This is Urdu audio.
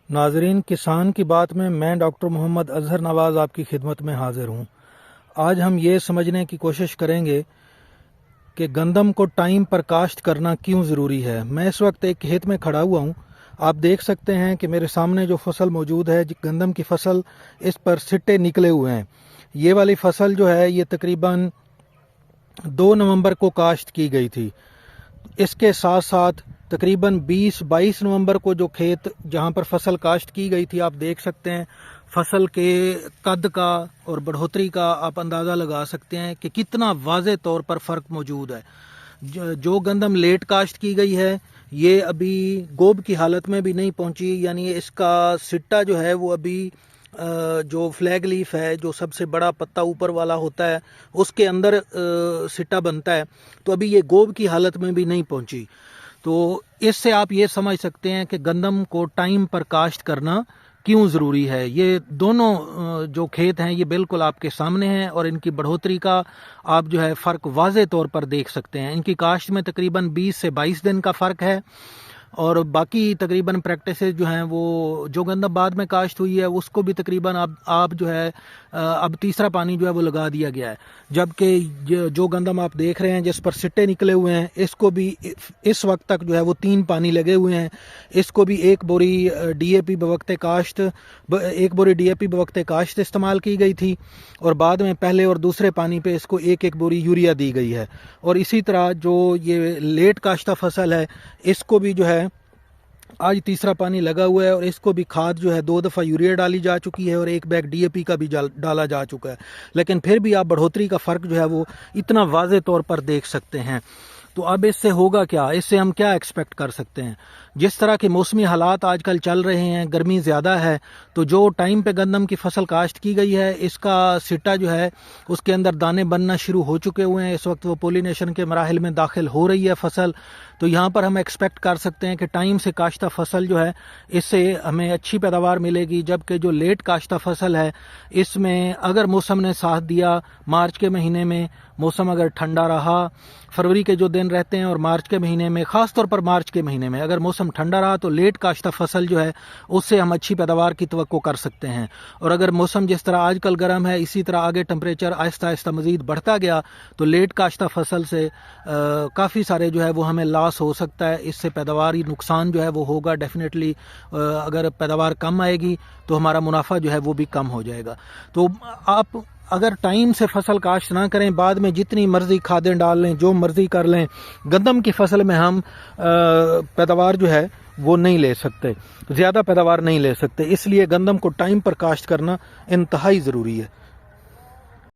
ناظرین، کسان کی بات میں ڈاکٹر محمد اظہر نواز آپ کی خدمت میں حاضر ہوں۔ آج ہم یہ سمجھنے کی کوشش کریں گے کہ گندم کو ٹائم پر کاشت کرنا کیوں ضروری ہے۔ میں اس وقت ایک کھیت میں کھڑا ہوا ہوں۔ آپ دیکھ سکتے ہیں کہ میرے سامنے جو فصل موجود ہے، گندم کی فصل، اس پر سٹے نکلے ہوئے ہیں۔ یہ والی فصل جو ہے یہ تقریباً 2 نومبر کو کاشت کی گئی تھی۔ اس کے ساتھ ساتھ تقریباً 22 نومبر کو جو کھیت جہاں پر فصل کاشت کی گئی تھی، آپ دیکھ سکتے ہیں فصل کے قد کا اور بڑھوتری کا آپ اندازہ لگا سکتے ہیں کہ کتنا واضح طور پر فرق موجود ہے۔ جو گندم لیٹ کاشت کی گئی ہے یہ ابھی گوب کی حالت میں بھی نہیں پہنچی، یعنی اس کا سٹا جو ہے وہ ابھی جو فلیگ لیف ہے، جو سب سے بڑا پتا اوپر والا ہوتا ہے، اس کے اندر سٹا بنتا ہے، تو ابھی یہ گوب کی حالت میں بھی نہیں پہنچی۔ تو اس سے آپ یہ سمجھ سکتے ہیں کہ گندم کو ٹائم پر کاشت کرنا کیوں ضروری ہے۔ یہ دونوں جو کھیت ہیں یہ بالکل آپ کے سامنے ہیں اور ان کی بڑھوتری کا آپ جو ہے فرق واضح طور پر دیکھ سکتے ہیں۔ ان کی کاشت میں تقریباً 20 سے 22 دن کا فرق ہے، اور باقی تقریباً پریکٹسز جو ہیں وہ جو گندم بعد میں کاشت ہوئی ہے اس کو بھی تقریباً آپ جو ہے اب تیسرا پانی جو ہے وہ لگا دیا گیا ہے، جبکہ جو گندم آپ دیکھ رہے ہیں جس پر سٹے نکلے ہوئے ہیں اس کو بھی اس وقت تک جو ہے وہ 3 پانی لگے ہوئے ہیں۔ اس کو بھی ایک بوری ڈی اے پی بوقت کاشت استعمال کی گئی تھی، اور بعد میں پہلے اور دوسرے پانی پہ اس کو ایک بوری یوریا دی گئی ہے۔ اور اسی طرح جو یہ لیٹ کاشتہ فصل ہے اس کو بھی جو ہے آج تیسرا پانی لگا ہوا ہے، اور اس کو بھی کھاد جو ہے 2 دفعہ یوریا ڈالی جا چکی ہے اور 1 بیگ ڈی اے پی کا بھی ڈالا جا چکا ہے، لیکن پھر بھی آپ بڑھوتری کا فرق جو ہے وہ اتنا واضح طور پر دیکھ سکتے ہیں۔ تو اب اس سے ہوگا کیا؟ اس سے ہم کیا ایکسپیکٹ کر سکتے ہیں؟ جس طرح کے موسمی حالات آج کل چل رہے ہیں، گرمی زیادہ ہے، تو جو ٹائم پہ گندم کی فصل کاشت کی گئی ہے اس کا سٹا جو ہے اس کے اندر دانے بننا شروع ہو چکے ہوئے ہیں۔ اس وقت وہ پولینیشن کے مراحل میں داخل ہو رہی ہے فصل، تو یہاں پر ہم ایکسپیکٹ کر سکتے ہیں کہ ٹائم سے کاشتہ فصل جو ہے اس سے ہمیں اچھی پیداوار ملے گی، جبکہ جو لیٹ کاشتہ فصل ہے اس میں اگر موسم نے ساتھ دیا، مارچ کے مہینے میں موسم اگر ٹھنڈا رہا، فروری کے جو دن رہتے ہیں اور مارچ کے مہینے میں، خاص طور پر مارچ کے مہینے میں اگر موسم ٹھنڈا رہا تو لیٹ کاشتہ فصل جو ہے اس سے ہم اچھی پیداوار کی توقع کر سکتے ہیں۔ اور اگر موسم جس طرح آج کل گرم ہے اسی طرح آگے ٹمپریچر آہستہ آہستہ مزید بڑھتا گیا تو لیٹ کاشتہ فصل سے کافی سارے جو ہے وہ ہمیں لاس ہو سکتا ہے، اس سے پیداواری نقصان جو ہے وہ ہوگا ڈیفینیٹلی۔ اگر پیداوار کم آئے گی تو ہمارا منافع جو ہے وہ بھی کم ہو جائے گا۔ تو آپ اگر ٹائم سے فصل کاشت نہ کریں، بعد میں جتنی مرضی کھادیں ڈال لیں، جو مرضی کر لیں، گندم کی فصل میں ہم پیداوار جو ہے وہ نہیں لے سکتے، زیادہ پیداوار نہیں لے سکتے۔ اس لیے گندم کو ٹائم پر کاشت کرنا انتہائی ضروری ہے۔